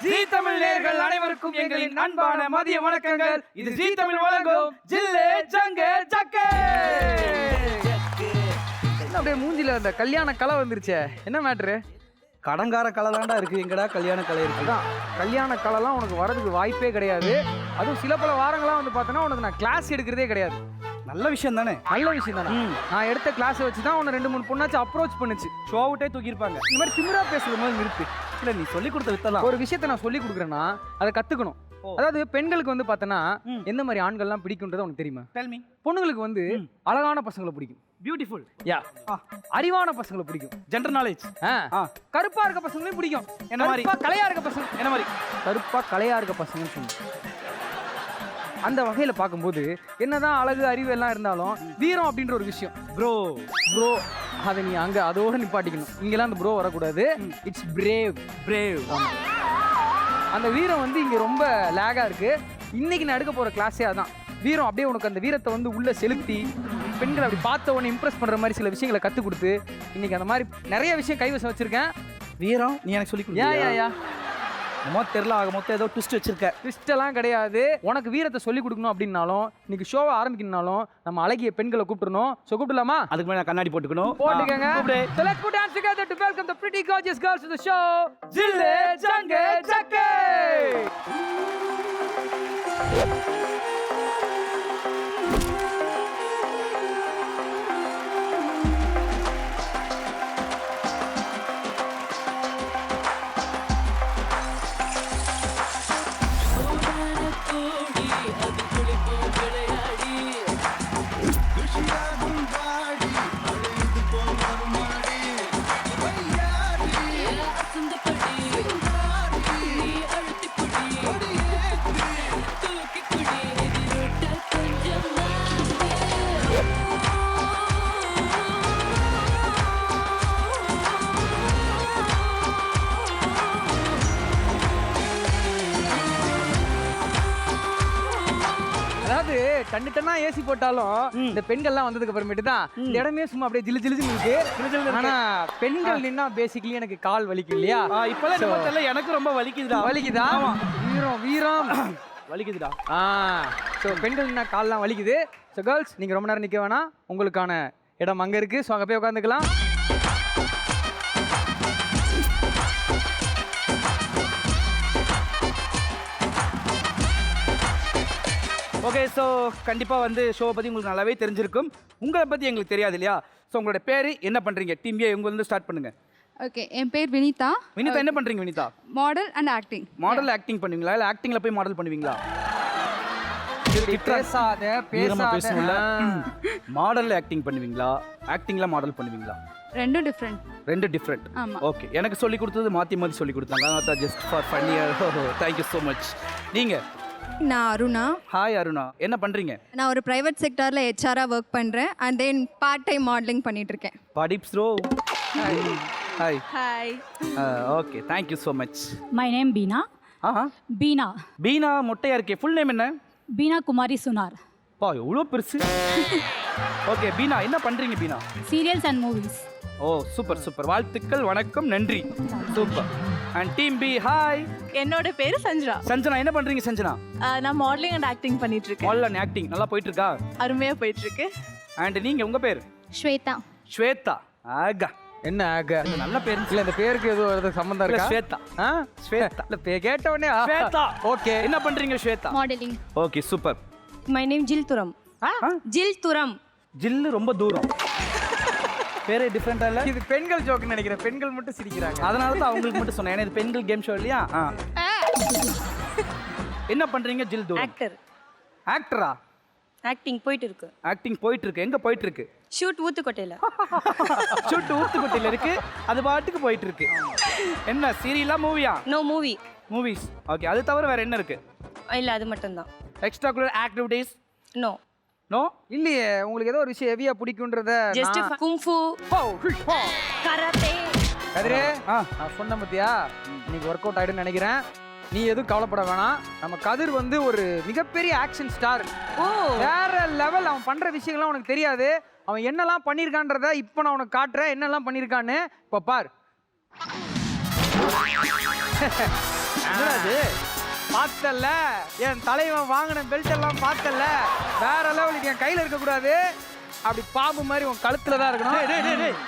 ஜீ தமிழ் நேயர்கள் அனைவருக்கும் எங்களின் அன்பான மதிய வணக்கங்கள். இது ஜீ தமிழ் வழங்கும் ஜில்லே ஜங்கே ஜக்கே. அப்படியே மூஞ்சில அந்த கல்யாண கலை வந்துருச்சே, என்ன மேட்ரு? கடங்கார கலை தான்டா இருக்கு, எங்கடா கல்யாண கலை இருக்கு? கல்யாண கலைலாம் உனக்கு வரதுக்கு வாய்ப்பே கிடையாது. அதுவும் சில பல வாரங்களாம் வந்து பார்த்தோன்னா உனக்கு நான் கிளாஸ் எடுக்கிறதே கிடையாது. நல்ல விஷயம் தானே? நல்ல விஷயம் தானே. நான் எடுத்த கிளாஸை வச்சு தான் உன்னை 2-3 பொண்ணாச்சு அப்ரோச் பண்ணுச்சு. ஷோ அவுட்டே தூக்கியிருப்பாங்க. இந்த மாதிரி திமிரா பேசுற மாதிரி நிறுத்து. இல்லை, நீ சொல்லி கொடுத்த வித்தலாம். ஒரு விஷயத்த நான் சொல்லி கொடுக்குறேன்னா அதை கத்துக்கணும். அதாவது பெண்களுக்கு வந்து பார்த்தோன்னா எந்த மாதிரி ஆண்கள்லாம் பிடிக்கும்ன்றது உனக்கு தெரியுமா? Tell me. பொண்ணுங்களுக்கு வந்து அழகான பசங்களை பிடிக்கும். பியூட்டிஃபுல். யா. அறிவான பசங்களை பிடிக்கும். General knowledge. கருப்பா இருக்க பசங்களையும் பிடிக்கும். என்ன மாதிரி? கலையா இருக்க பசங்க. என்ன மாதிரி? கருப்பா கலையா இருக்க பசங்கன்னு சொல்லுங்க. அந்த வகையில பார்க்கும்போது என்னதான் அழகு அறிவு எல்லாம் இருந்தாலும் வீரம் அப்படின்ற ஒரு விஷயம். ப்ரோ அதை நீ அங்க அதோட நிப்பாட்டிக்கணும். இங்கெல்லாம் அந்த ப்ரோ வரக்கூடாது. It's brave. அந்த வீரம் வந்து இங்க ரொம்ப லேகா இருக்கு. இன்னைக்கு நான் எடுக்க போற கிளாஸே அதான். வீரம் அப்படியே உனக்கு அந்த வீரத்தை வந்து உள்ள செலுத்தி பெண்களை அப்படி பார்த்த உடனே இம்ப்ரெஸ் பண்ற மாதிரி சில விஷயங்களை கற்றுக் கொடுத்து இன்னைக்கு அந்த மாதிரி நிறைய விஷயம் கைவசம் வச்சிருக்கேன். வீரம் நீ எனக்கு சொல்லி கொடு. யா தெரியல, ஆக மொத்தம் ஏதோ ட்விஸ்ட் வச்சிருக்க. ட்விஸ்ட் எல்லாம் கிடையாது. உனக்கு வீரத்தை சொல்லி கொடுக்கணும் அப்படின்னாலும் இன்னைக்கு ஷோவை ஆரம்பிக்கணும்னாலும் நம்ம அழகிய பெண்களை கூப்பிடணும். ஸோ கூப்பிடலாமா? அதுக்கு மேலே கண்ணாடி போட்டுக்கணும். போட்டுக்கங்க. So let's put hands together to welcome the pretty gorgeous girls to the show. ஜில்லே Junge ஜக்கே. அதாவது டன்னா ஏசி போட்டாலும் இந்த பெண்கள்லாம் வந்ததுக்கு அப்புறமேட்டு தான் இந்த இடமே சும்மா அப்படியே ஜிலு ஜிலுன்னு இருக்கு. ஆனா பெண்கள் நின்னா பேசிக்கலி எனக்கு கால் வலிக்கும் இல்லையா? இப்பெல்லாம் எனக்கு ரொம்ப வலிக்குதுடா. வலிக்குதா? வீரம் வலிக்குதுடா. ஸோ பெண்கள் நின்னா கால்லாம் வலிக்குது. ஸோ கேர்ள்ஸ் நீங்கள் ரொம்ப நேரம் நிற்க வேணாம். உங்களுக்கான இடம் அங்கே இருக்குது. ஸோ அங்கே போய் உட்காந்துக்கலாம். ஓகே, ஸோ கண்டிப்பாக வந்து ஷோவை பற்றி உங்களுக்கு நல்லாவே தெரிஞ்சிருக்கும். உங்களை பற்றி எங்களுக்கு தெரியாது இல்லையா? ஸோ உங்களோட பேர் என்ன பண்ணுறீங்க? டீம் ஏ இவங்க வந்து ஸ்டார்ட் பண்ணுங்கள். ஓகே, என் பேர் வினிதா. என்ன பண்ணுறீங்க Vinitha? Model and acting. Model acting பண்ணுவீங்களா இல்லை ஆக்டிங்கில் போய் மாடல் பண்ணுவீங்களா? பேசாத. மாடலில் ஆக்டிங் பண்ணுவீங்களா, ஆக்டிங்கில் மாடல் பண்ணுவீங்களா? ரெண்டு டிஃப்ரெண்ட். ஓகே, எனக்கு சொல்லி கொடுத்தது மாற்றி சொல்லி கொடுத்தாங்க. அதான் just for funnier. Thank you so much. நீங்கள்? நான் அருணா. ஹாய் அருணா, என்ன பண்ணுறீங்க? நான் ஒரு பிரைவேட் செக்டாரில் ஹெச்ஆராக ஒர்க் பண்ணுறேன். And then part time modelling பண்ணிட்டு இருக்கேன். படிப்ஸ் bro. Hi. Hi. Okay, thank you so much. My name Beena. Beena மொட்டையா இருக்கே. ஃபுல் நேம் என்ன? பீனா குமாரி சுனார். பா, எவ்வளோ பெருசு. ஓகே பீனா, என்ன பண்ணுறீங்க Beena? Serials and movies. Oh super. வாழ்த்துக்கள், வணக்கம், நன்றி. Super. And team B, hi. என்னோட பேரு சஞ்சனா. என்ன பண்றீங்க சஞ்சனா? நான் மாடலிங் அண்ட் ஆக்டிங் பண்ணிட்டு இருக்கேன். மாடல் அண்ட் ஆக்டிங் நல்லா போயிட்டு இருக்கா? அருமையா போயிட்டு இருக்கு. அண்ட் நீங்க, உங்க பேர்? ஸ்வேதா. ஆகா, என்ன ஆக? நல்ல பேர் இல்ல இந்த பேருக்கு ஏதோ சம்பந்தம் இருக்கா? ஸ்வேதா. இல்ல கேட்ட உடனே ஸ்வேதா. ஓகே, என்ன பண்றீங்க Shweta? Modelling. Okay super. My name Jil துரம். ஜில்லு ரொம்ப தூரம். பேரே டிஃப்ரெண்டா இல்ல? இது பெண்கள் ஜோக்னு நினைக்கிறேன். பெண்கள் மட்டும் சிரிக்கிறாங்க. அதனால தான் அவங்களுக்கு மட்டும் சொன்னேன். ஏன்னா இது பெண்கள் கேம் ஷோ இல்லையா? என்ன பண்றீங்க ஜில் தூரம்? ஆக்டரா? ஆக்டிங் போயிட்டு இருக்கு. ஆக்டிங் போயிட்டு இருக்கு. எங்க போயிட்டு இருக்கு? ஷூட் ஊத்துக்கோட்டையில. ஷூட் ஊத்துக்கோட்டையில இருக்கு. அது பாட்டுக்கு போயிட்டு இருக்கு. என்ன சீரியலா மூவியா? No movie. மூவிஸ். ஓகே, அது தவிர வேற என்ன இருக்கு? இல்ல அது மட்டும் தான். Extra curricular activities? நோ. இல்லையே, உங்களுக்கு ஏதோ ஒரு விஷயம் ஹெவியா பிடிக்கும்ன்றத ஜஸ்ட் குங்ஃபு, கராத்தே. கதிரே, நான் சொன்ன பத்தியா, இன்னைக்கு ஒர்க் அவுட் ஆயிடுன்னு நினைக்கிறேன். நீ எதுவும் கவலைப்பட வேணாம். நம்ம கதிர் வந்து ஒரு மிகப்பெரிய ஆக்ஷன் ஸ்டார். வேற லெவல். அவன் பண்ற விஷயங்கள்லாம் உனக்கு தெரியாது. அவன் என்னெல்லாம் பண்ணியிருக்கான்றத இப்போ நான் உனக்கு காட்டுறேன். என்னெல்லாம் பண்ணியிருக்கான்னு இப்போ பார். என்னடா இது? பார்த்தல்ல என் தலைவன் வாங்கின பெல்ட் எல்லாம் பார்த்தல்ல, வேற லெவலுக்கு என் கையில இருக்க கூடாது, அப்படி பாம்பு மாதிரி உன் கழுத்துல தான் இருக்கணும்.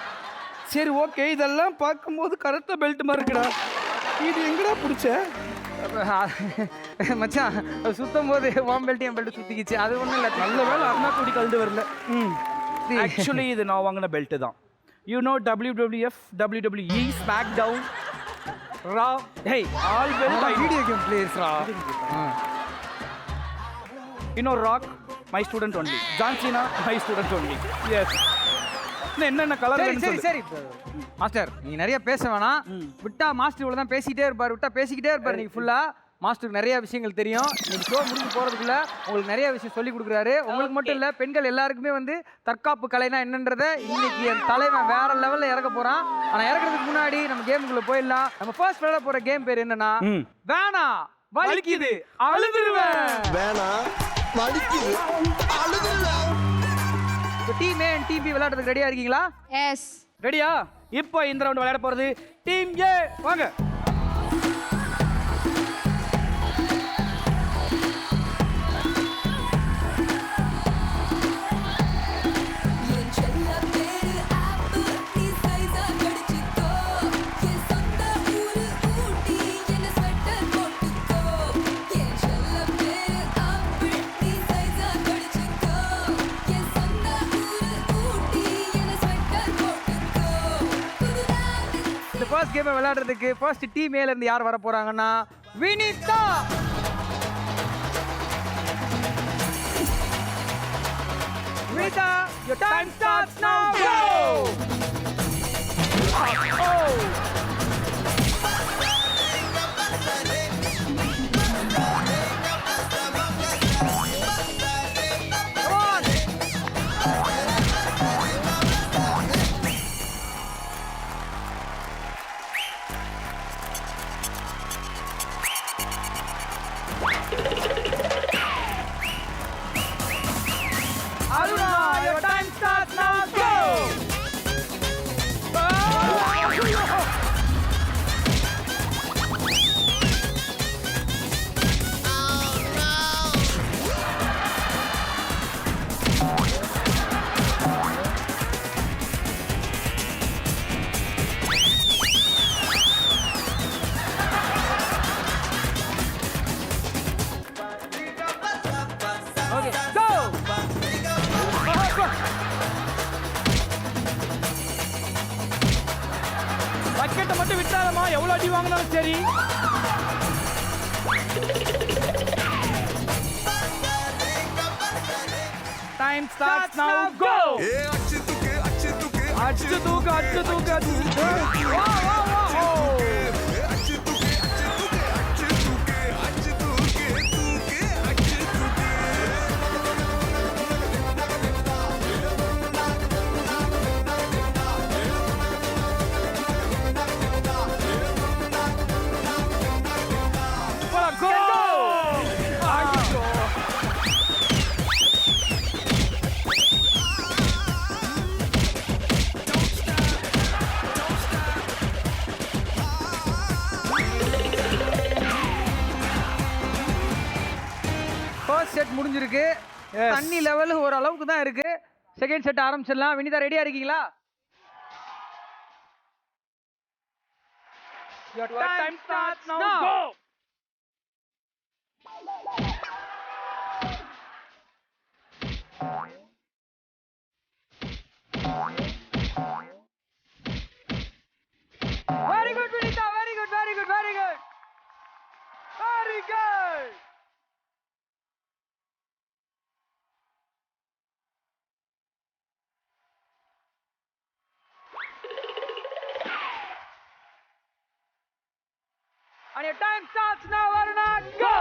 சரி ஓகே, இதெல்லாம் பார்க்கும்போது கரெக்டாக பெல்ட் மாதிரி இருக்குடா. இது எங்கடா பிடிச்ச? மச்சான் சுத்தும் போது உன் பெல்ட் என் பெல்ட் சுத்திக்கிச்சு, அது ஒண்ணும் இல்ல. நல்ல வேலை அண்ணா கூடி கலந்து வரல. ஆக்சுவலி இது நான் வாங்கின பெல்ட் தான். You know WWF, WWE, SmackDown, Raw, hey, all belt I video game பிளேயர்ஸ்ரா. You know Rock, my student only. John Cena, my student only. Yes. என்னென்ன கலர் சரி சரி சரி மாஸ்டர், நீ நிறைய பேச வேணாம். விட்டா மாஸ்டர் இவ்வளவு தான் பேசிக்கிட்டே இருப்பார், விட்டா பேசிக்கிட்டே இருப்பார். நீங்க ஃபுல்லா மாஸ்டருக்கு நிறைய விஷயங்கள் தெரியும். நீங்க ஷோ முடிஞ்சு போறதுக்குள்ள உங்களுக்கு நிறைய விஷயம் சொல்லி கொடுக்குறாரு. உங்களுக்கு மட்டும் இல்ல, பெண்கள் எல்லாருக்குமே வந்து தற்காப்பு கலைனா என்னன்றதை இன்னைக்கு என் தலைவன் வேற லெவல்ல இறக்க போறான். ஆனா இறக்குறதுக்கு முன்னாடி நம்ம கேமுக்குள்ள போயிடலாம். நம்ம ஃபர்ஸ்ட் விளையாட போற கேம் பேர் என்னன்னா, வேணா வலிக்குது அழுதுருவேன். வேணா வலிக்குது அழுதுருவேன். Team A and team B விளையாடுறதுக்கு ரெடியா இருக்கீங்களா? எஸ். ரெடியா? இப்போ இந்த ரவுண்ட் விளையாட போறது டீம் ஏ. வாங்க. ஃபர்ஸ்ட் கேம் விளையாடுறதுக்கு ஃபர்ஸ்ட் டீம் ஏல இருந்து யார் வர போறாங்கன்னா, Vinitha. Vinitha, your time starts now. Go. Aruna, your time starts now. Go. Okay, go. பக்கெட்டை மட்டும் விட்டாதமா, எவ்வளவு அடி வாங்கினாலும் சரி. Time starts now. Go. அச்சு தூக்கு, அச்சு தூக்கு. வா வா வா. ஃபர்ஸ்ட் செட் முடிஞ்சிருக்கு. தண்ணி லெவல் ஒரு அளவுக்கு தான் இருக்கு. செகண்ட் செட் ஆரம்பிச்சிடலாம். வினிதா ரெடியா இருக்கீங்களா? Your time starts now. Go. Very good, Vinita. Very good, very good, very good. Very good. And your time starts now, Aruna. Go!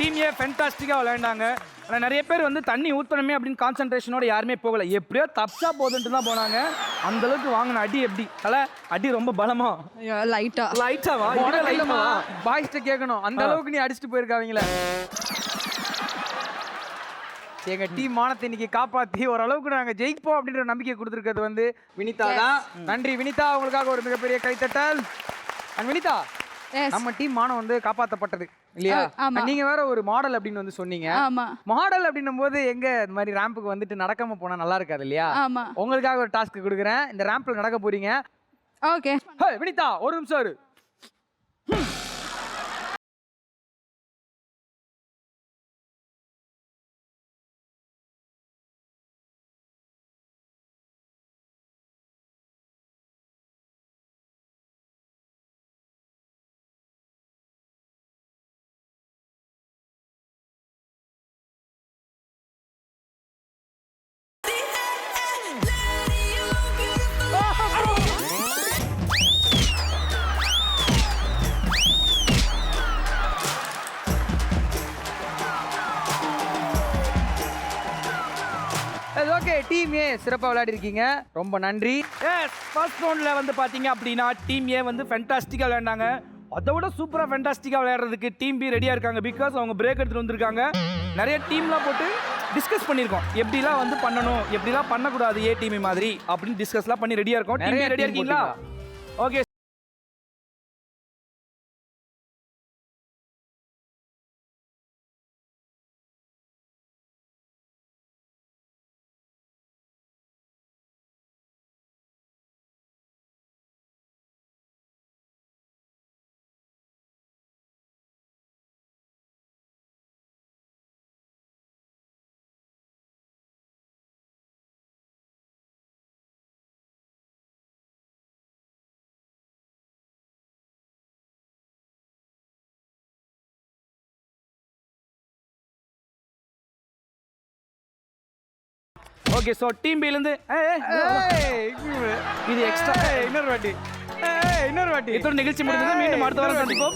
Team A ஃபென்டாஸ்டிக்காக விளையாண்டாங்க. ஆனால் நிறைய பேர் வந்து தண்ணி ஊற்றணுமே அப்படின்னு கான்சன்ட்ரேஷனோட யாருமே போகலை. எப்படியோ தப்ஸா போதுன்ட்டு தான் போனாங்க. அந்த அளவுக்கு வாங்கின அடி எப்படி தலை அடி ரொம்ப பலமா லைட்டா லைட்டாவா பாய்ஸ்ட கேட்கணும், அந்த அளவுக்கு நீ அடிச்சுட்டு போயிருக்காங்களே. எங்க டீம் மானத்தை இன்னைக்கு காப்பாத்தி ஓரளவுக்கு நாங்க ஜெயிப்போம் அப்படின்ற நம்பிக்கை கொடுத்துருக்கிறது வந்து வினிதா தான். நன்றி வினிதா, உங்களுக்காக ஒரு மிகப்பெரிய கைத்தட்டல். அண்ட் வினிதா, நம்ம டீம் மானம் வந்து காப்பாற்றப்பட்டது இல்லையா? நீங்க வேற ஒரு மாடல் அப்படின்னு வந்து சொன்னீங்க. மாடல் அப்படின்னும் போது எங்க இந்த மாதிரி ரேம்புக்கு வந்துட்டு நடக்காம போனா நல்லா இருக்காது இல்லையா? உங்களுக்காக ஒரு டாஸ்க் கொடுக்குறேன். இந்த ரேம்ப்ல நடக்க போறீங்க. ஓகே. வினிதா ஒரு நிமிஷம் இரு. ஓகே, டீம் ஏ சிறப்பாக விளையாடி இருக்கீங்க, ரொம்ப நன்றி. ஃபர்ஸ்ட் ரவுண்டில் வந்து பார்த்தீங்க அப்படின்னா டீம் ஏ வந்து ஃபென்டாஸ்டிக்காக விளையாண்டாங்க. அதை விட சூப்பராக ஃபென்டாஸ்டிக்காக விளையாடுறதுக்கு டீம் பி ரெடியாக இருக்காங்க. பிகாஸ் அவங்க பிரேக் எடுத்துகிட்டு வந்திருக்காங்க. நிறைய டீம்லாம் போட்டு டிஸ்கஸ் பண்ணியிருக்கோம், எப்படிலாம் வந்து பண்ணணும், எப்படிலாம் பண்ணக்கூடாது ஏ டீம் மாதிரி அப்படின்னு டிஸ்கஸ்லாம் பண்ணி ரெடியாக இருக்கோம். டீம் பி ரெடியாக இருக்கீங்களா? ஓகே. ஓகே, ஸோ டீம் பிலேருந்து இது எக்ஸ்ட்ரா இன்னொரு வாட்டி இதோட நிகழ்ச்சி முடிஞ்சது. மீண்டும் அடுத்த வாரம் சந்திப்போம்.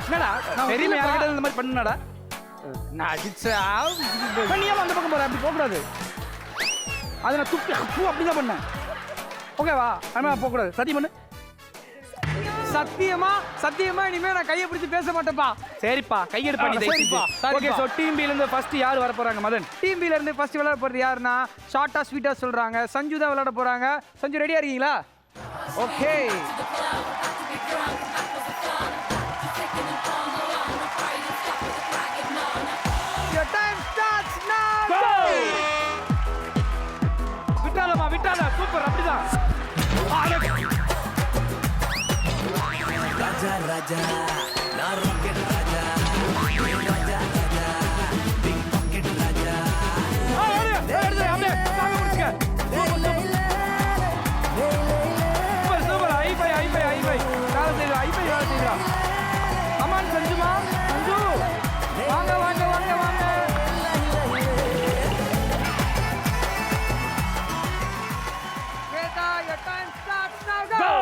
என்னடா நான் பெரிய யார்கிட்ட இந்த மாதிரி பண்ணுனடா? நான் அடிச்சா நீ அந்த பக்கம் போற, அப்படி போகக்கூடாது. அதை நான் துப்பி அப்படி தான் பண்ணேன். ஓகேவா? ஆனால் போகக்கூடாது. சதி பண்ணு. சத்தியமா இனிமே நான் கையை பிடிச்சு பேச மாட்டேன்ப்பா. சரிப்பா, கையெடுப்பா நீ. சரிப்பா. ஓகே, சோ டீம் பி ல இருந்து ஃபர்ஸ்ட் யார் வர போறாங்க? மதன். டீம் பி ல இருந்து ஃபர்ஸ்ட் விளையாட போறது யாருன்னா ஷார்ட்டா ஸ்வீட்டா சொல்றாங்க, சஞ்சு தான் விளையாட போறாங்க. சஞ்சு ரெடியா இருக்கீங்களா? Okay. Your time starts now. Go! விட்டாலா சூப்பர். அப்படிதான். ராஜா ராஜா நான் ராக்கெட் ராஜா ராஜா ராஜா பிக் பாக்கெட் ராஜா. சூப்பர். அம்மான் சஞ்சுமா, சஞ்சு வாங்க வாங்க வாங்க வாங்க. Your time starts now. Go!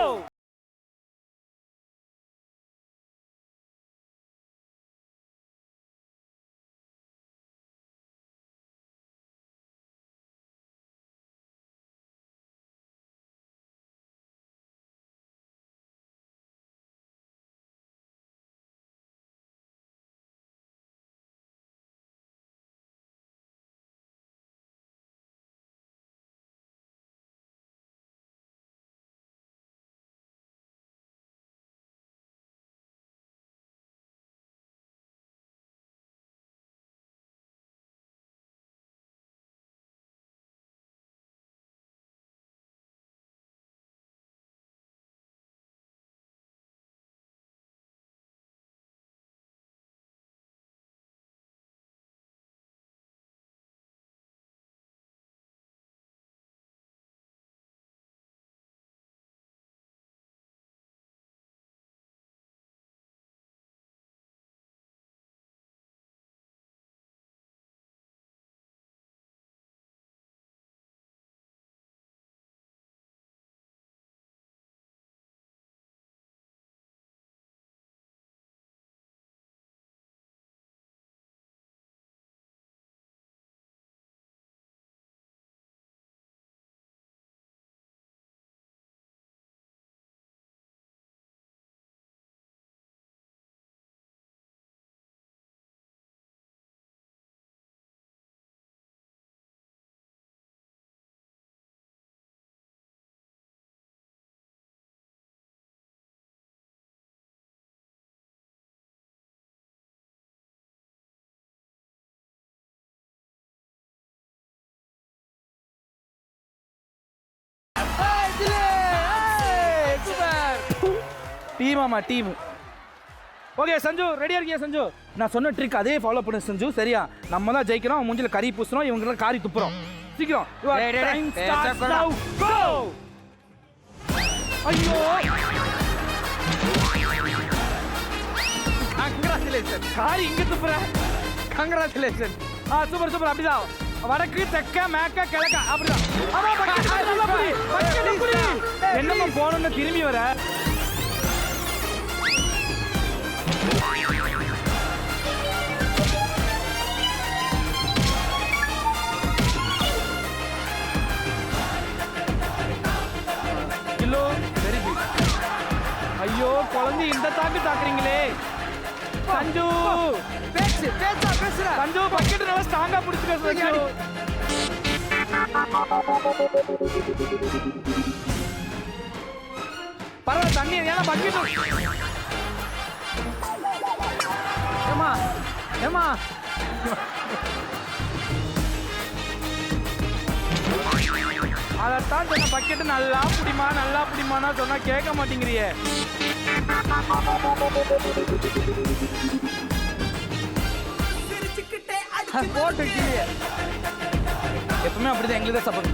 டீமாமா டீம். ஓகே சஞ்சு ரெடியா இருக்கியா சஞ்சு? நான் சொன்ன ட்ரிக் அதே ஃபாலோ பண்ணு சஞ்சு. சரியா? நம்ம தான் ஜெயிக்கிறோம். மூஞ்சில கறி பூசுறோம், இவங்க காரி துப்புறோம். சீக்கிரம். Time starts now. Go. ஐயோ. கங்க்ராச்சுலேஷன். காரி இங்க துப்புற. கங்க்ராச்சுலேஷன். Super super. அப்படிதான். வடக்கு தெக்க மேக்க கிழக்க அப்படிதான். ஆமா பக்கெட் புடி. என்னமா போறன்னு திரும்பி வர. Kilo very big. ஐயோ குழந்தை இந்த தாக்கு தாக்குறீங்களே. சஞ்சு பேசுற சஞ்சு பக்கெட் நல்லா ஸ்ட்ராங்கா பிடிச்சுக்க சஞ்சு. பரவாயில்ல தண்ணி ஏன்னா பக்கெட். ஏமா ஏமா அதைத்தான் சொன்ன பக்கெட்டு நல்லா பிடிமானா சொன்னா கேட்க மாட்டேங்கிறியே. போட்டு கீழே. எப்பவுமே அப்படிதான் எங்களுக்கு தான் சப்போர்ட்.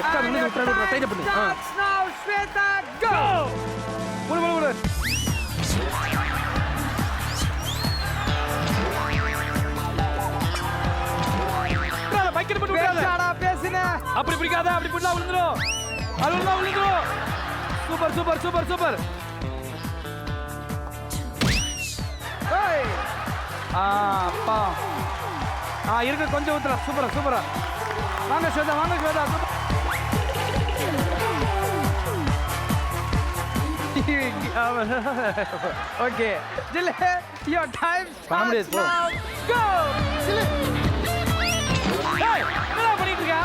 எப்ப வந்து விட்டுறாரு டைட் பண்ணு. Now Shweta go. போடு. பக்கெட் போட்டு விட்டுறாத. பேசுன அப்படி பிடிக்காத. அப்படி போட்டா விழுந்துரும். அது விழுந்துரும். Super super super super. அப்பா இருக்கு கொஞ்சம் ஊத்துற. சூப்பரா. வாங்க ஸ்வேதா. ஓகே ஜிலே your time பண்ண முடியாது, போ. go ஜிலே. ஏய் என்ன பண்ணிட்டு இருக்க?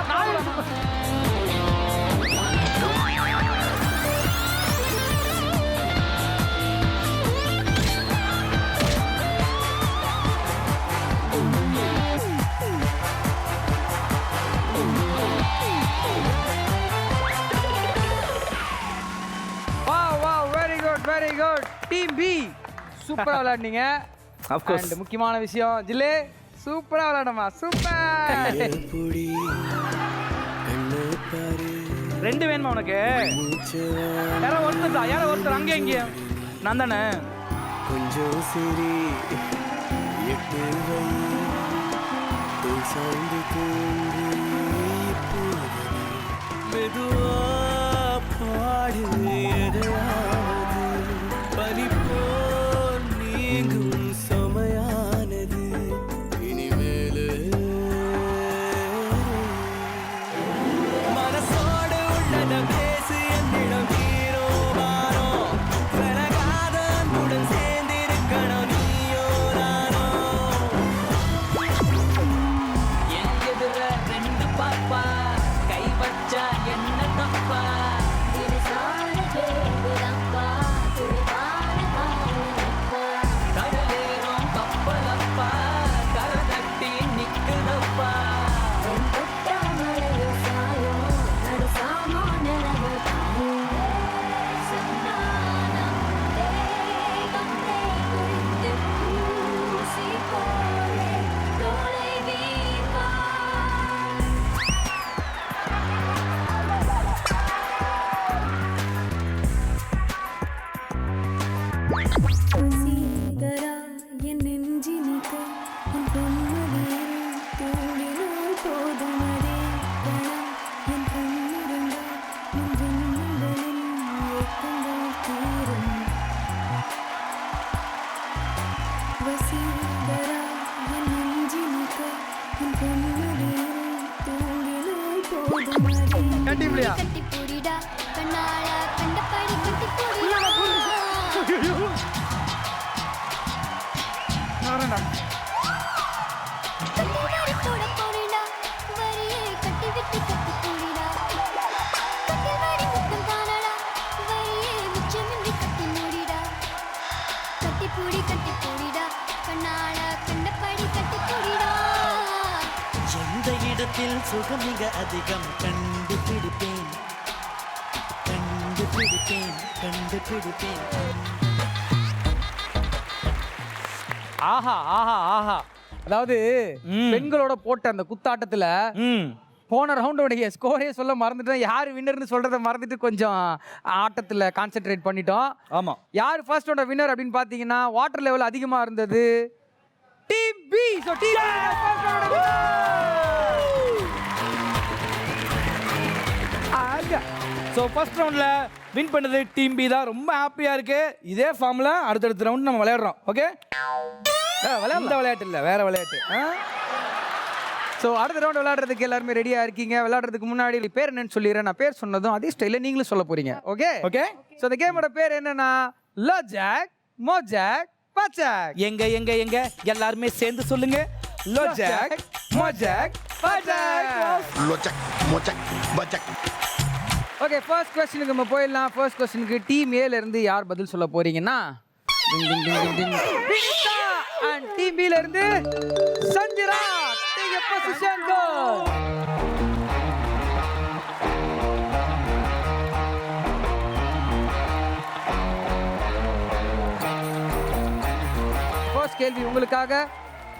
wow very good team B சூப்பரா விளையாடுனீங்க. Of course. And முக்கியமான விஷயம் ஜிலே சூப்பரா விளையாடமா. சூப்பர். ரெண்டு வேணுமா உனக்கு? யாரோ ஒருத்தர் அங்கே இங்கே. நான் தானே. கொஞ்சம் சரி எட்டு வை தோல் சாய்ந்து தூங்கி மெதுவா பாடு எதையாவது பனி போல் நீங்கும் சமையானது இனிமேலு மனசோடு உள்ளத பேசு என்னிடம் ஹீரோவானோ விலகாத அன்புடன் சேர்ந்திருக்கணும் நீயோ நானோ என் எதிர ரெண்டு பாப்பா கை வச்சா என்ன தப்பா கடலேறும் கப்பலப்பா கரை தட்டி நிக்குதப்பா கண்டிப்பா எந்த இடத்தில் சுகம் மிக அதிகம் கண்டு கண்டுபிடிப்பேன் கண்டுபிடிப்பேன் கண்டுபிடிப்பேன். ஆஹா ஆஹா ஆஹா. அதாவது பெண்களோட போட்ட அந்த குத்தாட்டத்துல போன ரவுண்டோடைய ஸ்கோரே சொல்ல மறந்துட்டோம். யார் வின்னர்னு சொல்றதை மறந்துட்டு கொஞ்சம் ஆட்டத்துல கான்சென்ட்ரேட் பண்ணிட்டோம். ஆமா. யார் ஃபர்ஸ்ட் ரவுண்ட் வின்னர் அப்படின்னு பாத்தீங்கன்னா வாட்டர் லெவல் அதிகமா இருந்தது team B. So team so first ரவுண்ட்ல வின் பண்ணது டீம் பி தான். ரொம்ப ஹாப்பியா இருக்கு. இதே ஃபார்ம்ல அடுத்தடுத்த ரவுண்ட் நம்ம விளையாடுறோம். ஓகே, இந்த விளையாட்டு இல்ல, வேற விளையாட்டு. ஸோ அடுத்த ரவுண்ட் விளையாடுறதுக்கு எல்லாருமே ரெடியா இருக்கீங்க. விளையாடுறதுக்கு முன்னாடி பேர் என்னன்னு சொல்லிடுறேன். நான் பேர் சொன்னதும் அதே ஸ்டைல நீங்களும் சொல்ல போறீங்க. Okay okay. ஸோ இந்த கேமோட பேர் என்னன்னா லோஜாக் மோஜாக் பச்சாக். எங்க எங்க எங்க எல்லாருமே சேர்ந்து சொல்லுங்க. லோஜாக் மோஜாக் பஜாக். லோச்சக் மோச்சக் பச்சக். ஓகே, ஃபர்ஸ்ட் क्वेश्चनக்கு நம்ம போயிடலாம். ஃபர்ஸ்ட் क्वेश्चनக்கு டீம் ஏல இருந்து யார் பதில் சொல்ல போறீங்கன்னா வினிதா அண்ட் டீம் பி ல இருந்து Chandra. Take a position go. First கேள்வி உங்களுக்காக.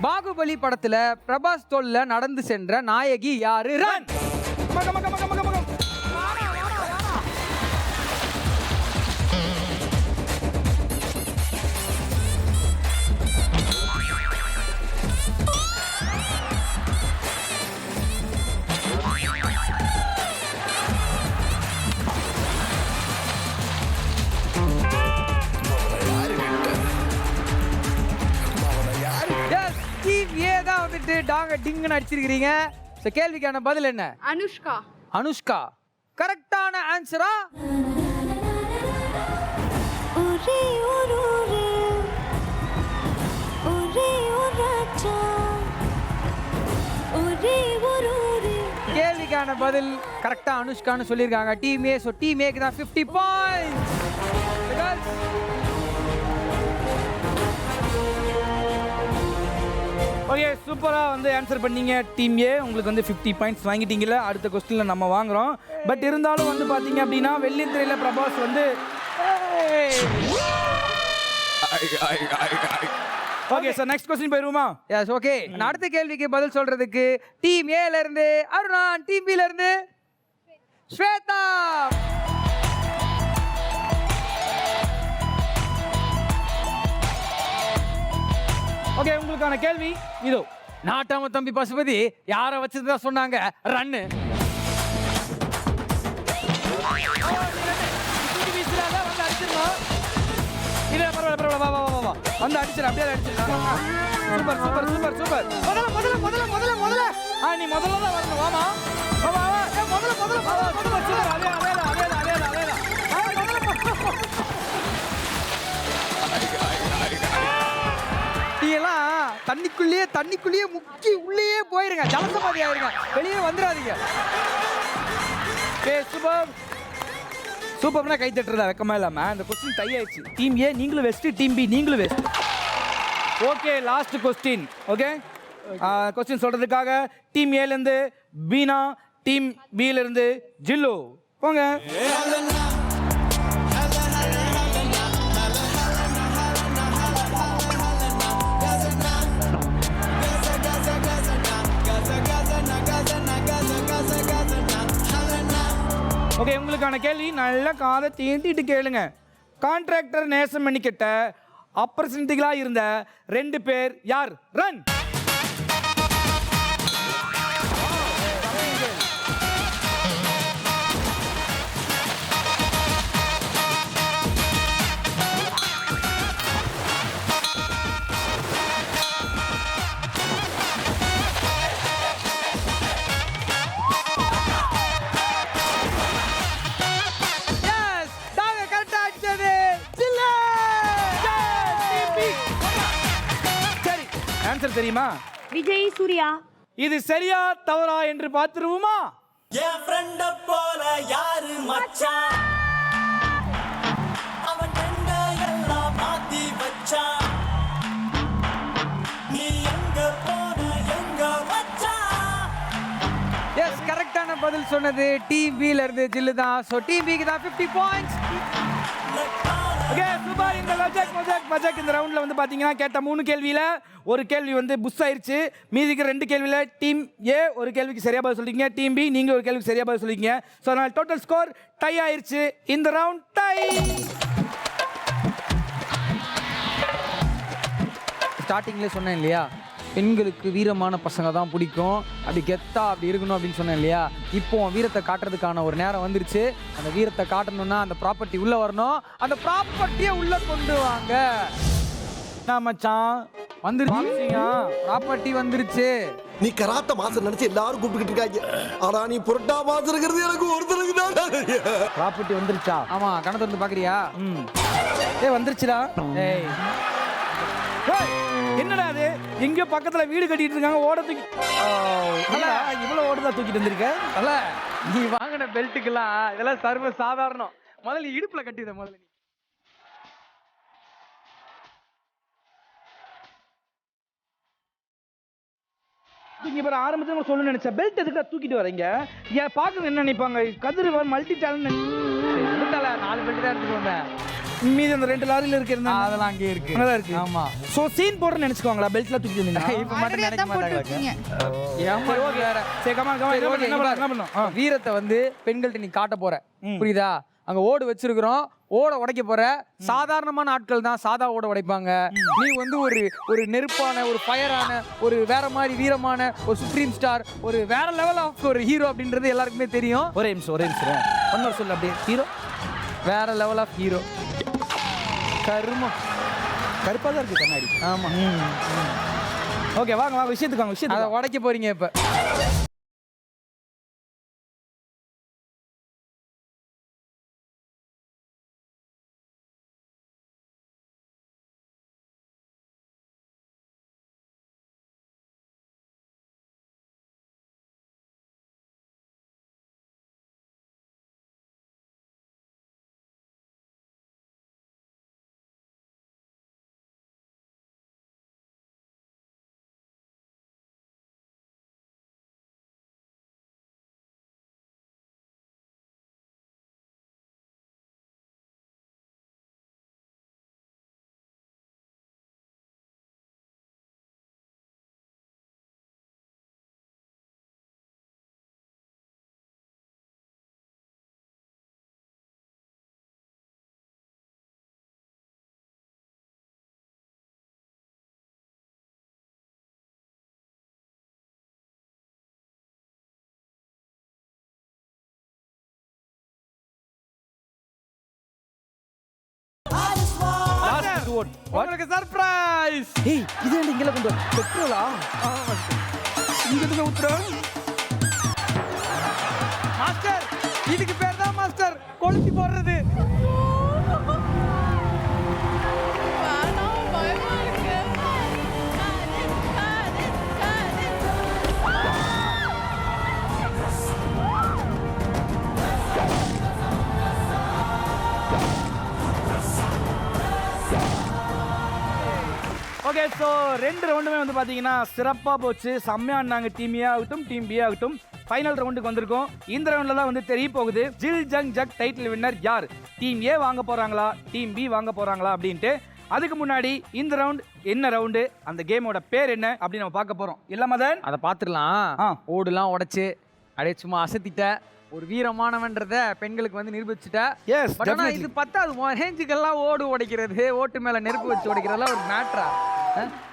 பாகுபலி படத்துல பிரபாஸ் தோல்ல நடந்து சென்ற நாயகி யாரு? ரன். மக மக மக மக மக. வந்துட்டு டாங்க டிங்னு அடிச்சிருக்கீங்க. சோ கேள்விக்கான பதில் என்ன? அனுஷ்கா. அனுஷ்கா கரெக்டான ஆன்சரா? ஒரே ஒரு ஒரே ஒரு ஒரே ஒரு கேள்விக்கான பதில் கரெக்டா அனுஷ்கான்னு சொல்லிருக்காங்க டீம் ஏ. சோ டீம் ஏக்கு தான் 50 பாயிண்ட்ஸ். ஓகே, சூப்பரா வந்து ஆன்சர் பண்ணீங்க டீம் ஏ. உங்களுக்கு வந்து 50 பாயிண்ட்ஸ் வாங்கிட்டீங்கல்ல. அடுத்த क्वेश्चनல நம்ம வாங்குறோம். பட் இருந்தாலும் வந்து பாத்தீங்க அப்படின்னா வெள்ளித்திரையில பிரபாஸ் வந்து ஓகே சார், நெக்ஸ்ட் क्वेश्चन போயிருவோமா? Yes, okay. நான் அடுத்த கேள்விக்கு பதில் சொல்றதுக்கு டீம் ஏல இருந்து அருணான், டீம் பி ல இருந்து ஸ்வேதா. ஓகே, உங்களுக்கான கேள்வி இதோ. நாட்டாம தம்பி பசுபதி யார வச்சுதான் சொன்னாங்க ரன்னு. வந்து அடிச்சிரு, அப்படியே அடிச்சிடலாம். Super super super super. முதல்ல முதல்ல முதல்ல முதல்ல முதல்ல நீ முதல்ல தான் வரணும். வாமா வாமா வா. முதல்ல முதல்ல சூப்பர் சூப்பர். அதே அதே அதே அதே அதே நீங்கெல்லாம் தண்ணிக்குள்ளேயே முக்கி உள்ளேயே போயிருங்க. ஜலசமாதி ஆயிருங்க, வெளியே வந்துடாதீங்க. சூப்பர் சூப்பர்னா கை தட்டுறதா வெக்கமா இல்லாம இந்த क्वेश्चन டை ஆயிடுச்சு. டீம் ஏ நீங்களும் வெஸ்ட், டீம் பி நீங்களும் west. Okay, last question. Okay, question சொல்றதுக்காக டீம் ஏல இருந்து பீனா, டீம் பி ல இருந்து ஜில்லு. போங்க. ஓகே, உங்களுக்கான கேள்வி நல்லா காதை தீண்டிட்டு கேளுங்க. கான்ட்ராக்டர் நேசமணி கிட்ட அப்ரசன்டிகளா இருந்த 2 பேர் யார்? ரன். ஆன்சர் தெரியுமா? விஜய், சூர்யா. இது சரியா தவறா என்று பார்த்துருவோமா? என் ஃப்ரெண்ட போல யாரு மச்சான், அவன் ஃப்ரெண்ட எல்லாம் மாத்தி வச்சான், நீ எங்க போன எங்க மச்சான். எஸ், கரெக்டான பதில் சொன்னது டீம் பில இருந்து ஜில்லு தான். ஸோ டீம் பிக்கு தான் 50 பாயிண்ட்ஸ். Okay super. இந்த மஜாக் இந்த ரவுண்ட்ல வந்து பாத்தீங்கன்னா கேட்ட 3 கேள்வியில ஒரு கேள்வி வந்து புஷ் ஆயிருச்சு. மீதிக்கு 2 கேள்வியில டீம் ஏ ஒரு கேள்விக்கு சரியா பதில் சொல்லிருக்கீங்க, டீம் பி நீங்க ஒரு கேள்விக்கு சரியா பதில் சொல்லிருக்கீங்க. ஸோ அதனால டோட்டல் ஸ்கோர் டை ஆயிருச்சு. இந்த ரவுண்ட் டை. ஸ்டார்டிங்லேயே சொன்னேன் இல்லையா, பெண்களுக்கு வீரமான பசங்க தான் பிடிக்கும், அப்படி கெத்தா அப்படி இருக்கணும் அப்படின்னு சொன்னேன் இல்லையா. இப்போ வீரத்தை காட்டுறதுக்கான ஒரு நேரம் வந்துருச்சு. அந்த வீரத்தை காட்டணும்னா அந்த ப்ராப்பர்ட்டி உள்ள வரணும். அந்த ப்ராப்பர்ட்டியை உள்ள கொண்டு வாங்க. நான் மச்சான் வந்துருச்சு, ப்ராப்பர்ட்டி வந்துருச்சு. நீ கராத்த மாசம் நினைச்சு எல்லாரும் கூப்பிட்டுக்கிட்டு இருக்காங்க. ஆனா நீ புரட்டா மாசம் இருக்கிறது எனக்கு ஒருத்தருக்கு தான். ப்ராப்பர்ட்டி வந்துருச்சா? ஆமா, கணக்கு வந்து பாக்குறியா? வந்துருச்சுடா. ஏய் என்னடா அது, எங்கேயோ பக்கத்துல வீடு கட்டிட்டு இருக்காங்க, ஓட தூக்கி இவ்வளவு ஓடுதா தூக்கிட்டு வந்திருக்க? அல்ல, நீ வாங்கின பெல்ட்டுக்கெல்லாம் இதெல்லாம் சர்வ சாதாரணம். முதல்ல இடுப்புல கட்டித முதல்ல. நீங்க பாரு, ஆரம்பத்துல சொல்லணும்னு நினைச்சேன், பெல்ட் எதுக்கு தூக்கிட்டு வரீங்க? ஏன் பாக்குறது என்ன நினைப்பாங்க? கதிர் மல்டி டேலண்ட். 4 பெல்ட் தான் எடுத்துட்டு வந்தேன். மீதி அந்த 2 லாரியில இருக்கிறது அதெல்லாம் அங்கே இருக்கு. அங்கதான் இருக்கு. ஆமா. சோ சீன் போடுறேன்னு நினைச்சுக்கோங்களா பெல்ட்ல தூக்கிட்டு வந்தீங்க? இப்ப மட்டும் நினைக்க மாட்டாங்க. வீரத்தை வந்து பெண்கள்ட்ட நீ காட்ட போற, புரியுதா? அங்க ஓடு வச்சிருக்கிறோம், ஓட உடைக்க போற. சாதாரணமான ஆட்கள் தான் சாதா ஓட உடைப்பாங்க. நீ வந்து ஒரு நெருப்பான, ஒரு ஃபயரான, ஒரு வேற மாதிரி வீரமான ஒரு சுப்ரீம் ஸ்டார், ஒரு வேற லெவல் ஆஃப் ஒரு ஹீரோ அப்படின்றது எல்லாருக்குமே தெரியும். ஒரே நிமிஷம் ஒன்னொரு சொல்லு அப்படியே. ஹீரோ வேற லெவல் ஆஃப் ஹீரோ. கருமம் கருப்பா தான் இருக்கு கண்ணாடி. ஆமா. ஓகே வாங்க விஷயத்துக்கு வாங்க. விஷயத்தை அதை உடைக்க போறீங்க இப்ப. உங்களுக்கு சர்ப்ரைஸ். ஏய் இது என்ன இங்கல கொண்டு வர? பெட்ரோலா? இங்க இருந்து ஊத்துற? மாஸ்டர், இதுக்கு பேர் தான் மாஸ்டர் கொளுத்தி போடுறது. ஓகே ஸோ 2 ரவுண்டுமே வந்து பார்த்தீங்கன்னா சிறப்பாக போச்சு. செம்மையாக இருந்தாங்க. டீம் ஏ ஆகட்டும் டீம் பி ஆகட்டும். ஃபைனல் ரவுண்டுக்கு வந்திருக்கோம். இந்த ரவுண்டில் தான் வந்து தெரிய போகுது ஜில் ஜங் ஜக் டைட்டில் வின்னர் யார். டீம் ஏ வாங்க போகிறாங்களா, டீம் பி வாங்க போகிறாங்களா அப்படின்ட்டு. அதுக்கு முன்னாடி இந்த ரவுண்ட் என்ன ரவுண்டு, அந்த கேமோட பேர் என்ன அப்படின்னு நம்ம பார்க்க போகிறோம். இல்லை மதன்? அதை பார்த்துடலாம். ஓடுலாம் உடைச்சு அப்படியே சும்மா அசத்திட்ட ஒரு வீரமானவன்றத பெண்களுக்கு வந்து நிரூபிச்சுட்ட. எஸ் பட் ஆனா இது பத்தாது. ரேஞ்சுக்கெல்லாம் ஓடு உடைக்கிறது, ஓட்டு மேல நெருப்பு வச்சு உடைக்கிறதெல்லாம் ஒரு மேட்டரா?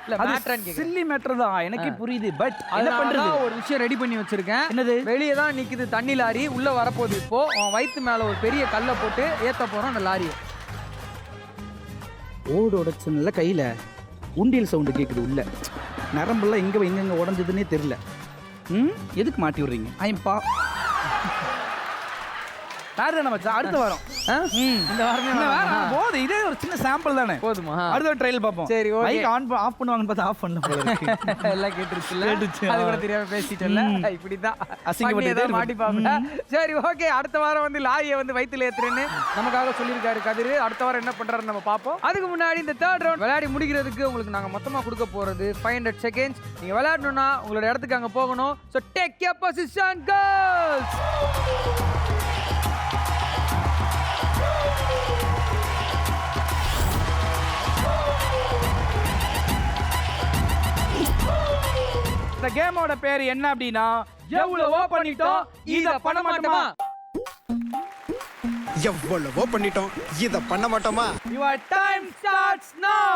இல்ல மேட்டரான்னு கேக்குறேன். சில்லி மேட்டர் தான், எனக்கே புரியுது. பட் என்ன அதனால பண்றது, ஒரு விஷயம் ரெடி பண்ணி வச்சிருக்கேன். என்னது? வெளியே தான் நிக்குது தண்ணி லாரி, உள்ள வரப்போகுது. இப்போ உன் வயித்து மேல ஒரு பெரிய கல்லை போட்டு ஏத்த போறோம் அந்த லாரியை. ஓடு உடைச்சதுல கையில உண்டியல் சவுண்டு கேட்குது. உள்ள நரம்பெல்லாம் எங்க உடஞ்சதுன்னே தெரியல. எதுக்கு மாட்டி விடுறீங்க? ஐம்பா அடுத்த வாரம் இந்த வாரமே போது. இதே ஒரு சின்ன சாம்பிள் தானே, போதுமா? அடுத்த ட்ரையல் பார்ப்போம். சரி ஓகே. ஆன் ஆஃப் பண்ணுவாங்கன்னு பார்த்தா ஆஃப் பண்ண போல இருக்கு. எல்லாம் கேட்டுருச்சுல, அது கூட தெரியாம பேசிட்டல. இப்படிதான் அசிங்கப்பட்டு மாட்டி பாப்பல. சரி ஓகே, அடுத்த வாரம் வந்து லாரியை வந்து வயித்துல ஏத்துறேன்னு நமக்காக சொல்லியிருக்காரு கதிர். அடுத்த வாரம் என்ன பண்றாருன்னு நம்ம பார்ப்போம். அதுக்கு முன்னாடி இந்த 3rd ரவுண்ட் விளையாடி முடிக்கிறதுக்கு உங்களுக்கு நாங்க மொத்தமா கொடுக்க போறது 500 செகண்ட்ஸ். நீங்க விளையாடணும்னா உங்களோட இடத்துக்கு அங்க போகணும். So take your position, go. Girls. இந்த கேமோட பேர் என்ன அப்படின்னா எவ்வளவோ பண்ணிட்டோம் இத பண்ண மாட்டோமா. எவ்வளவோ பண்ணிட்டோம் இத பண்ண மாட்டோமா. Your time starts now.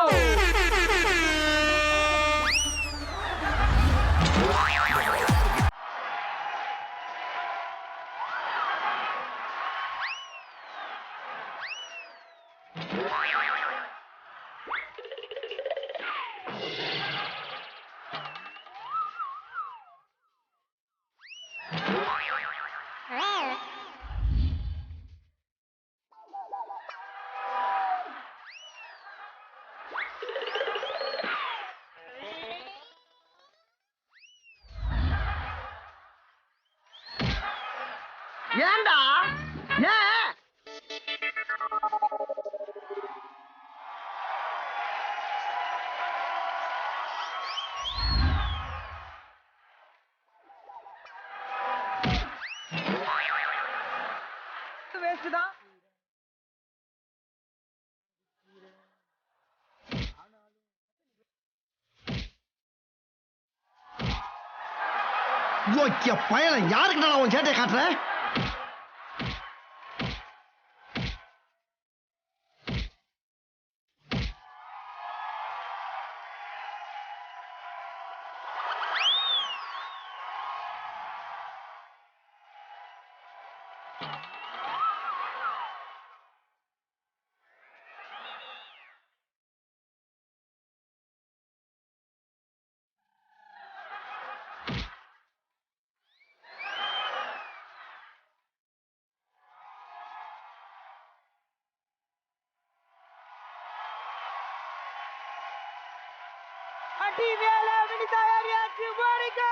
ஏண்டா ஏன் வேஸ்ட் தான். யோக்கிய பயணம் யாருக்குடா அவன் சேட்டை காட்டுற. அடி வேலை தயாரியாச்சு பாருங்க.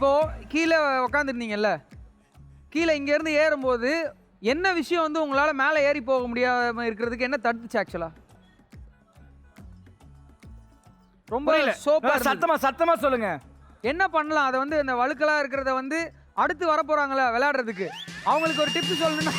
இப்போ கீழே உக்காந்துருந்தீங்கல்ல, கீழே இங்கேருந்து ஏறும்போது என்ன விஷயம் வந்து உங்களால் மேலே ஏறி போக முடியாம இருக்கிறதுக்கு என்ன தடுத்துச்சு ஆக்சுவலா? ரொம்ப சோப்பா சத்தமா சொல்லுங்க. என்ன பண்ணலாம்? அதை வந்து இந்த வழுக்கலா இருக்கிறத வந்து அடுத்து வர போறாங்களா விளையாடுறதுக்கு, அவங்களுக்கு ஒரு டிப்ஸ் சொல்லணும்னா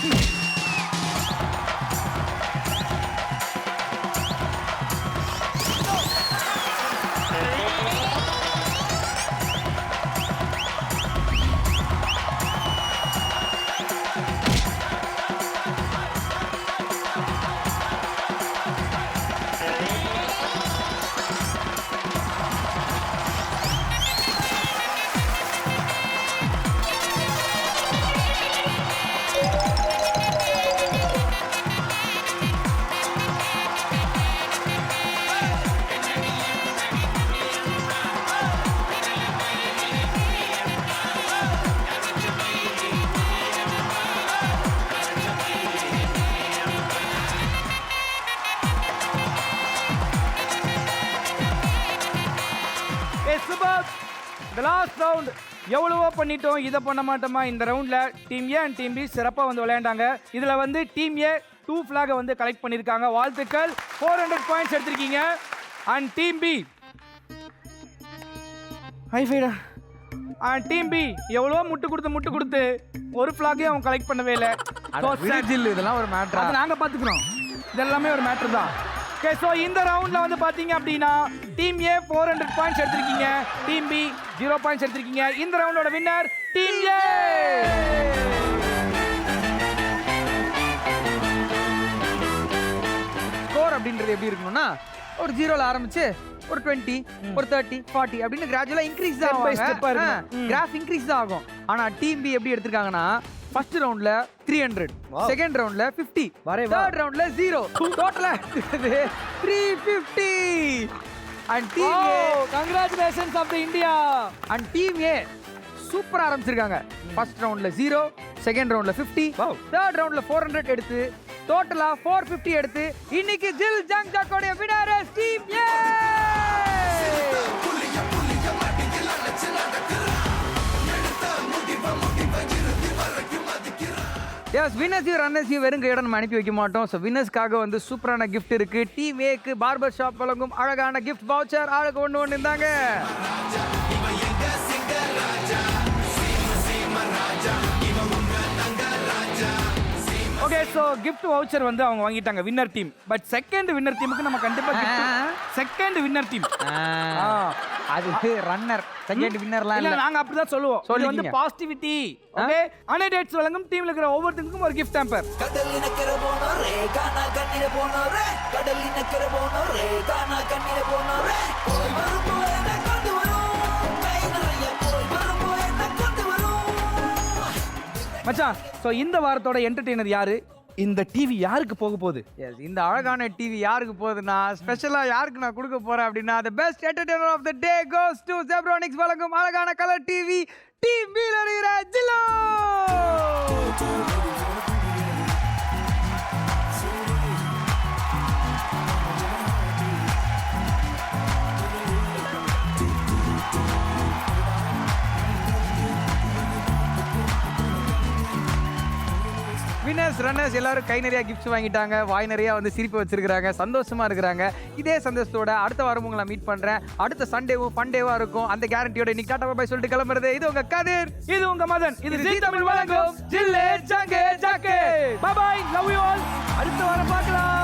The last round எவ்வளவோ பண்ணிட்டோம், இதை பண்ண மாட்டோமா? இந்த ரவுண்டில் team A and team B சிறப்பாக வந்து விளையாண்டாங்க. இதில் வந்து டீம் ஏ 2 ஃப்ளாகை வந்து கலெக்ட் பண்ணியிருக்காங்க. வாழ்த்துக்கள், 400 பாயிண்ட்ஸ் எடுத்திருக்கீங்க. அண்ட் டீம் பி ஹைஃபைடா. அண்ட் டீம் பி எவ்வளவோ முட்டு கொடுத்து ஒரு ஃப்ளாகையும் அவங்க கலெக்ட் பண்ணவே இல்லை. இதெல்லாம் ஒரு மேட்டர், அதை நாங்கள் பார்த்துக்கிறோம். இதெல்லாமே ஒரு மேட்டர் தான். ஓகே, ஸோ இந்த ரவுண்டில் வந்து பார்த்தீங்க அப்படின்னா டீம் ஏ 400 பாயிண்ட்ஸ் எடுத்திருக்கீங்க, டீம் பி 0 பாயிண்ட்ஸ் எடுத்திருக்கீங்க. இந்த ரவுண்டோட வின்னர் டீம் ஏ. ஸ்கோர் அப்படின்றது எப்படி இருக்கணும்னா, ஒரு 0ல ஆரம்பிச்சு ஒரு 20, ஒரு 30, 40 அப்படின்னு கிராஜுவலா இன்க்ரீஸ் தான் ஆகும். கிராஃப் இன்க்ரீஸ் தான் ஆகும். ஆனா டீம் பி எப்படி எடுத்திருக்காங்கன்னா, ஃபர்ஸ்ட் ரவுண்ட்ல 300, செகண்ட் ரவுண்ட்ல 50, தேர்ட் ரவுண்ட்ல 0, டோட்டலா 350. And team A congratulations of the India. And team A சூப்பரா ஆரம்பிச்சிருக்காங்க. ஃபர்ஸ்ட் ரவுண்ட்ல 0, செகண்ட் ரவுண்ட்ல 50, தேர்ட் ரவுண்ட்ல 400 எடுத்து டோட்டலா 450 எடுத்து இன்னைக்கு ஜில் ஜங் ஜாக்கோட வினர் டீம் ஏ. எஸ், வின்னர்ஸையும் ரன்னர்ஸையும் வெறும் கையுடன் நம்ம அனுப்பி வைக்க மாட்டோம். ஸோ வின்னர்ஸ்க்காக வந்து சூப்பரான கிஃப்ட் இருக்கு. டீம் ஏக்கு பார்பர் ஷாப் வழங்கும் அழகான கிஃப்ட் வவுச்சர் ஆளுக்கு ஒன்று இருந்தாங்க. ஓகே, ஸோ கிஃப்ட் வவுச்சர் வந்து அவங்க வாங்கிட்டாங்க winner team. But second winner டீமுக்கு நம்ம கண்டிப்பாக செகண்ட் வின்னர் டீம் அது ரன்னர் செகண்ட் வின்னர்லாம் இல்ல, இல்ல, நாங்க அப்படி தான் சொல்லுவோம். இது வந்து பாசிட்டிவிட்டி. ஓகே, அனடேட்ஸ் வழங்கும் டீம்ல இருக்கிற ஒவ்வொருத்தருக்கும் ஒரு கிஃப்ட் ஹேம்பர். கடலின கர போனோரே கானா கண்ணில போனோரே, கடலின கர போனோரே கானா கண்ணில போனோரே, போய் வரும் போய் என்ன கொண்டு வரும், கை நிறைய போய் வரும் போய் என்ன கொண்டு வரும். மச்சான், ஸோ இந்த வாரத்தோட என்டர்டெய்னர் யாரு? இந்த டிவி யாருக்கு போக போகுது? எஸ், இந்த அழகான டிவி யாருக்கு போகுதுன்னா, ஸ்பெஷலா யாருக்கு நான் கொடுக்க போறேன் அப்படின்னா, the best entertainer of the day goes to Zebronics வழங்கும் அழகான கலர் டிவி டீம் பி இருக்கிற ஜில்லோ. வின்னர்ஸ் ரன்னர்ஸ் எல்லாரும் கை நிறைய கிஃப்ட்ஸ் வாங்கிட்டாங்க, வாய் நிறைய வந்து சிரிப்பு வச்சிருக்காங்க, சந்தோஷமா இருக்கிறாங்க. இதே சந்தோஷத்தோட அடுத்த வாரம் உங்களை மீட் பண்றேன். அடுத்த சண்டேவும் ஃபண்டேவா இருக்கும். அந்த கேரண்டியோட இன்னைக்கு டாடா பை சொல்லிட்டு கிளம்புறது. இது உங்க கதிர், இது உங்க மதன், இது ஜீ தமிழ் வழங்கும் Jille Jange Jaake. Bye bye, love you all. அடுத்த வாரம் பார்க்கலாம்.